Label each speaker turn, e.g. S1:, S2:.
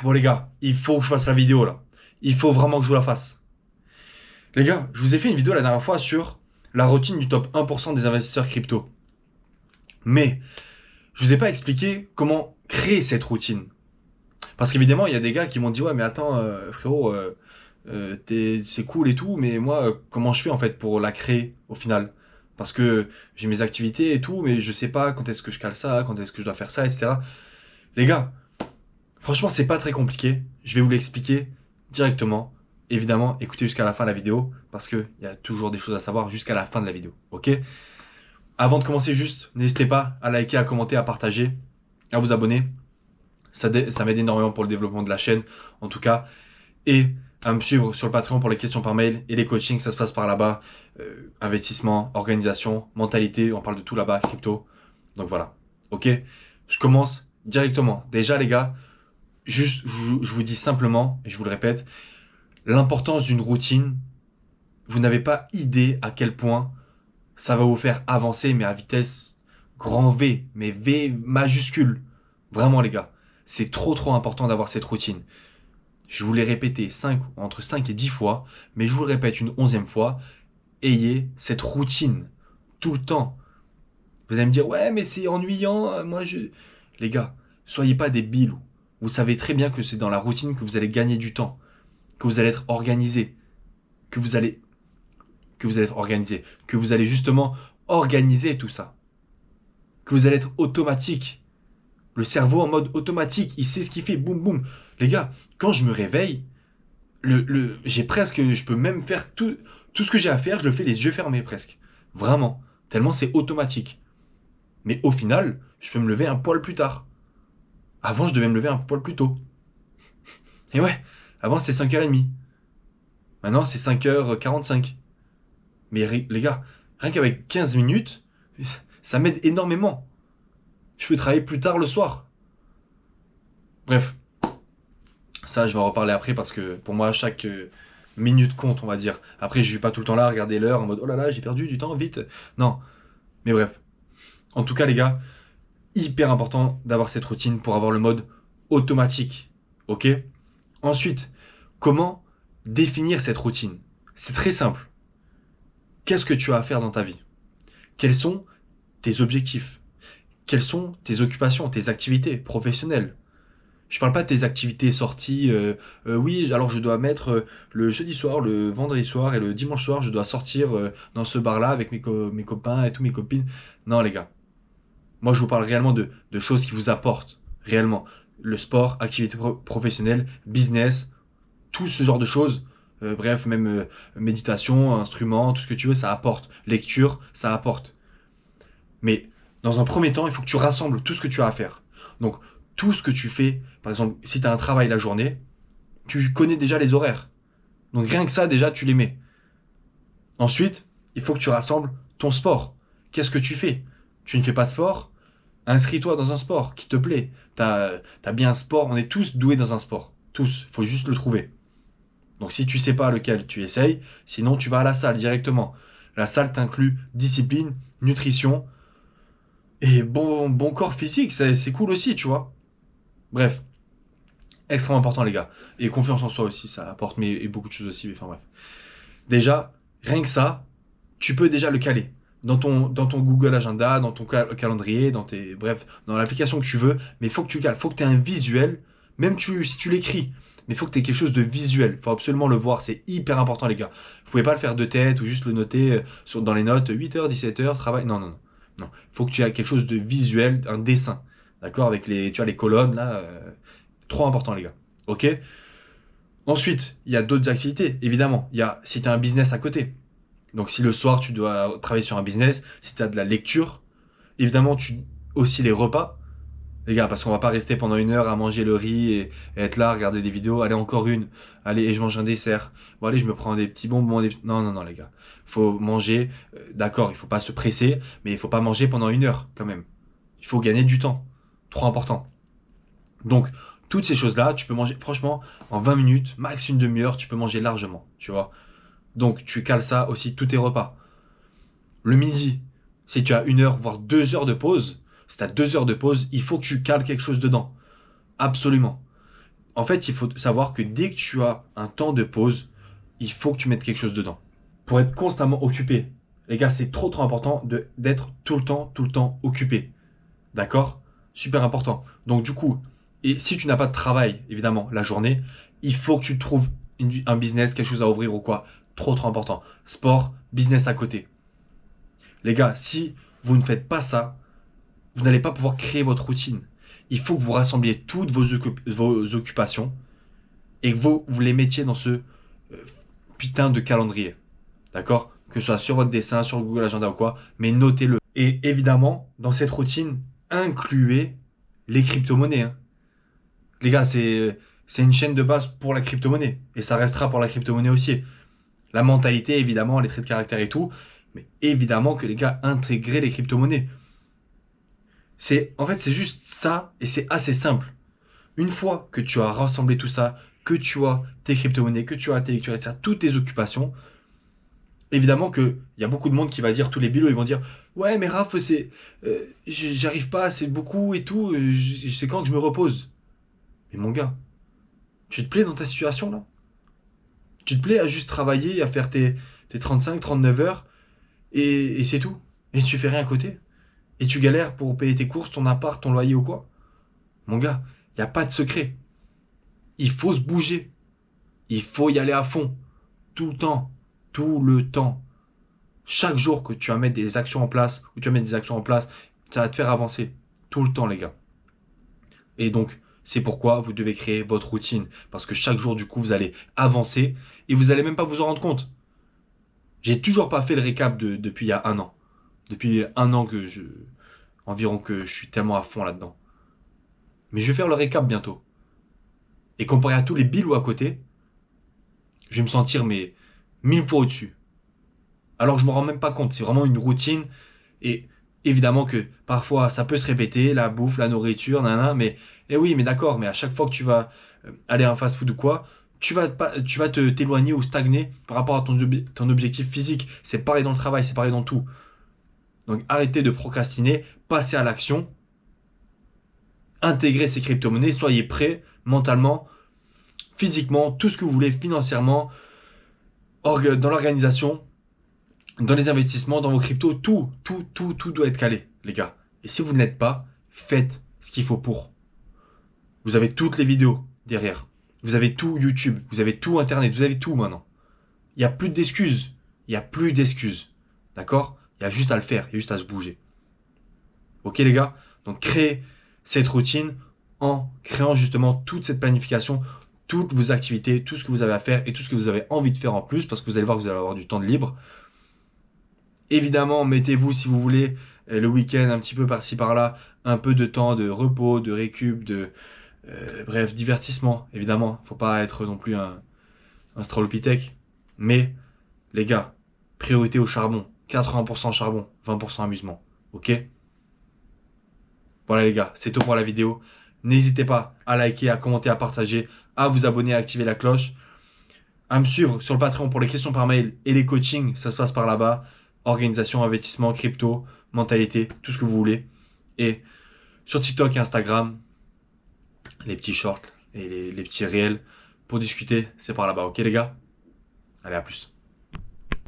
S1: Bon les gars, il faut que je fasse la vidéo là. Il faut vraiment que je vous la fasse. Les gars, je vous ai fait une vidéo la dernière fois sur la routine du top 1% des investisseurs crypto. Mais je vous ai pas expliqué comment créer cette routine. Parce qu'évidemment, il y a des gars qui m'ont dit ouais mais attends frérot, c'est cool et tout, mais moi comment je fais en fait pour la créer au final? Parce que j'ai mes activités et tout, mais je sais pas quand est-ce que je cale ça, quand est-ce que je dois faire ça, etc. Les gars, franchement, c'est pas très compliqué. Je vais vous l'expliquer directement. Évidemment, écoutez jusqu'à la fin de la vidéo parce qu'il y a toujours des choses à savoir jusqu'à la fin de la vidéo. Ok? Avant de commencer, juste, n'hésitez pas à liker, à commenter, à partager, à vous abonner. Ça m'aide énormément pour le développement de la chaîne, en tout cas. Et à me suivre sur le Patreon pour les questions par mail et les coachings, ça se passe par là-bas. Investissement, organisation, mentalité, on parle de tout là-bas, crypto. Donc voilà. Ok? Je commence directement. Déjà, les gars, juste, je vous dis simplement, et je vous le répète, l'importance d'une routine, vous n'avez pas idée à quel point ça va vous faire avancer, mais à vitesse grand V, mais V majuscule. Vraiment, les gars, c'est trop important d'avoir cette routine. Je vous l'ai répété entre 5 et 10 fois, mais je vous le répète une 11e fois, ayez cette routine tout le temps. Vous allez me dire, ouais, mais c'est ennuyant, moi je... Les gars, soyez pas des bilous. Vous savez très bien que c'est dans la routine que vous allez gagner du temps, que vous allez être organisé, que vous allez être organisé, que vous allez justement organiser tout ça, que vous allez être automatique. Le cerveau en mode automatique, il sait ce qu'il fait, boum boum. Les gars, quand je me réveille, j'ai presque, je peux même faire tout ce que j'ai à faire, je le fais les yeux fermés presque. Vraiment, tellement c'est automatique. Mais au final, je peux me lever un poil plus tard. Avant, je devais me lever un poil plus tôt. Et ouais, avant c'est 5h30. Maintenant c'est 5h45. Mais les gars, rien qu'avec 15 minutes, ça m'aide énormément. Je peux travailler plus tard le soir. Bref, ça je vais en reparler après parce que pour moi chaque minute compte, on va dire. Après, je suis pas tout le temps là à regarder l'heure en mode oh là là, j'ai perdu du temps, vite. Non, mais bref. En tout cas, les gars, hyper important d'avoir cette routine pour avoir le mode automatique. Ok? Ensuite, comment définir cette routine? C'est très simple. Qu'est-ce que tu as à faire dans ta vie? Quels sont tes objectifs? Quelles sont tes occupations, tes activités professionnelles? Je parle pas de tes activités sorties. Oui, alors je dois mettre le jeudi soir, le vendredi soir et le dimanche soir, je dois sortir dans ce bar-là avec mes copains et toutes mes copines. Non, les gars. Moi, je vous parle réellement de choses qui vous apportent. Réellement. Le sport, activité professionnelle, business, tout ce genre de choses. Bref, même méditation, instruments, tout ce que tu veux, ça apporte. Lecture, ça apporte. Mais dans un premier temps, il faut que tu rassembles tout ce que tu as à faire. Donc, tout ce que tu fais, par exemple, si tu as un travail la journée, tu connais déjà les horaires. Donc, rien que ça, déjà, tu les mets. Ensuite, il faut que tu rassembles ton sport. Qu'est-ce que tu fais? Tu ne fais pas de sport? Inscris-toi dans un sport qui te plaît. T'as bien un sport, on est tous doués dans un sport. Tous, il faut juste le trouver. Donc si tu sais pas lequel, tu essayes. Sinon, tu vas à la salle directement. La salle t'inclut discipline, nutrition et bon corps physique. C'est cool aussi, tu vois. Bref, extrêmement important, les gars. Et confiance en soi aussi, ça apporte et beaucoup de choses aussi. Mais enfin bref. Déjà, rien que ça, tu peux déjà le caler. Dans ton Google Agenda, dans ton calendrier, bref, dans l'application que tu veux, mais il faut que tu cales, il faut que tu aies un visuel, même si tu l'écris, mais il faut que tu aies quelque chose de visuel, il faut absolument le voir, c'est hyper important les gars. Vous pouvez pas le faire de tête ou juste le noter dans les notes, 8h, 17h, travail, non, il faut que tu aies quelque chose de visuel, un dessin, d'accord, avec tu vois, les colonnes là, trop important les gars, ok. Ensuite, il y a d'autres activités, évidemment, si tu as un business à côté, donc si le soir tu dois travailler sur un business, si tu as de la lecture, évidemment aussi les repas, les gars, parce qu'on va pas rester pendant 1 heure à manger le riz et être là, regarder des vidéos, allez encore une, allez et je mange un dessert, bon allez je me prends des petits bonbons, non les gars, faut manger, d'accord, il faut pas se presser, mais il faut pas manger pendant 1 heure quand même, il faut gagner du temps, trop important. Donc toutes ces choses-là, tu peux manger, franchement, en 20 minutes, max une demi-heure, tu peux manger largement, tu vois. Donc tu cales ça aussi tous tes repas. Le midi, si tu as 1 heure, voire 2 heures de pause, si tu as 2 heures de pause, il faut que tu cales quelque chose dedans. Absolument. En fait, il faut savoir que dès que tu as un temps de pause, il faut que tu mettes quelque chose dedans. Pour être constamment occupé. Les gars, c'est trop trop important d'être tout le temps occupé. D'accord? Super important. Donc du coup, et si tu n'as pas de travail, évidemment, la journée, il faut que tu trouves un business, quelque chose à ouvrir ou quoi. Trop trop important. Sport, business à côté. Les gars, si vous ne faites pas ça, vous n'allez pas pouvoir créer votre routine. Il faut que vous rassembliez toutes vos occupations et que vous les mettiez dans ce putain de calendrier. D'accord? Que ce soit sur votre dessin, sur Google Agenda ou quoi, mais notez-le. Et évidemment, dans cette routine, incluez les crypto-monnaies, hein. Les gars, c'est une chaîne de base pour la crypto-monnaie. Et ça restera pour la crypto-monnaie aussi. La mentalité, évidemment, les traits de caractère et tout. Mais évidemment que les gars, intégrez les crypto-monnaies. En fait, c'est juste ça et c'est assez simple. Une fois que tu as rassemblé tout ça, que tu as tes crypto-monnaies, que tu as tes lectures, etc., toutes tes occupations, évidemment qu'il y a beaucoup de monde qui va dire, tous les bilots, ils vont dire ouais, mais Raph, j'arrive pas, c'est beaucoup et tout, c'est quand que je me repose. Mais mon gars, tu te plais dans ta situation là? Tu te plais à juste travailler, à faire tes 35, 39 heures et c'est tout? Et tu fais rien à côté? Et tu galères pour payer tes courses, ton appart, ton loyer ou quoi? Mon gars, il n'y a pas de secret. Il faut se bouger. Il faut y aller à fond. Tout le temps. Tout le temps. Chaque jour que tu vas mettre des actions en place, ou tu vas mettre des actions en place, ça va te faire avancer. Tout le temps, les gars. Et donc, c'est pourquoi vous devez créer votre routine. Parce que chaque jour, du coup, vous allez avancer et vous n'allez même pas vous en rendre compte. J'ai toujours pas fait le récap depuis il y a un an. Depuis un an environ que je suis tellement à fond là-dedans. Mais je vais faire le récap bientôt. Et comparé à tous les billes à côté, je vais me sentir mais 1000 fois au-dessus. Alors que je me rends même pas compte. C'est vraiment une routine. Et évidemment que parfois ça peut se répéter, la bouffe, la nourriture, nanana, mais oui, mais d'accord, mais à chaque fois que tu vas aller à un fast-food ou quoi, tu vas t'éloigner ou stagner par rapport à ton objectif physique. C'est pareil dans le travail, c'est pareil dans tout. Donc arrêtez de procrastiner, passez à l'action, intégrez ces crypto-monnaies, soyez prêts mentalement, physiquement, tout ce que vous voulez, financièrement, dans l'organisation, dans les investissements, dans vos cryptos, tout doit être calé, les gars. Et si vous ne l'êtes pas, faites ce qu'il faut pour. Vous avez toutes les vidéos derrière. Vous avez tout YouTube, vous avez tout Internet, vous avez tout maintenant. Il n'y a plus d'excuses. Il n'y a plus d'excuses. D'accord? Il y a juste à le faire, il y a juste à se bouger. Ok les gars? Donc créez cette routine en créant justement toute cette planification, toutes vos activités, tout ce que vous avez à faire et tout ce que vous avez envie de faire en plus, parce que vous allez voir que vous allez avoir du temps de libre. Évidemment, mettez-vous si vous voulez le week-end un petit peu par-ci par-là, un peu de temps de repos, de récup, bref, divertissement. Évidemment, faut pas être non plus un stralopithèque. Mais les gars, priorité au charbon. 80% charbon, 20% amusement. Ok? Voilà les gars, c'est tout pour la vidéo. N'hésitez pas à liker, à commenter, à partager, à vous abonner, à activer la cloche, à me suivre sur le Patreon pour les questions par mail et les coachings, ça se passe par là-bas. Organisation, investissement, crypto, mentalité, tout ce que vous voulez. Et sur TikTok et Instagram, les petits shorts et les petits réels pour discuter, c'est par là-bas. Ok les gars? Allez, à plus.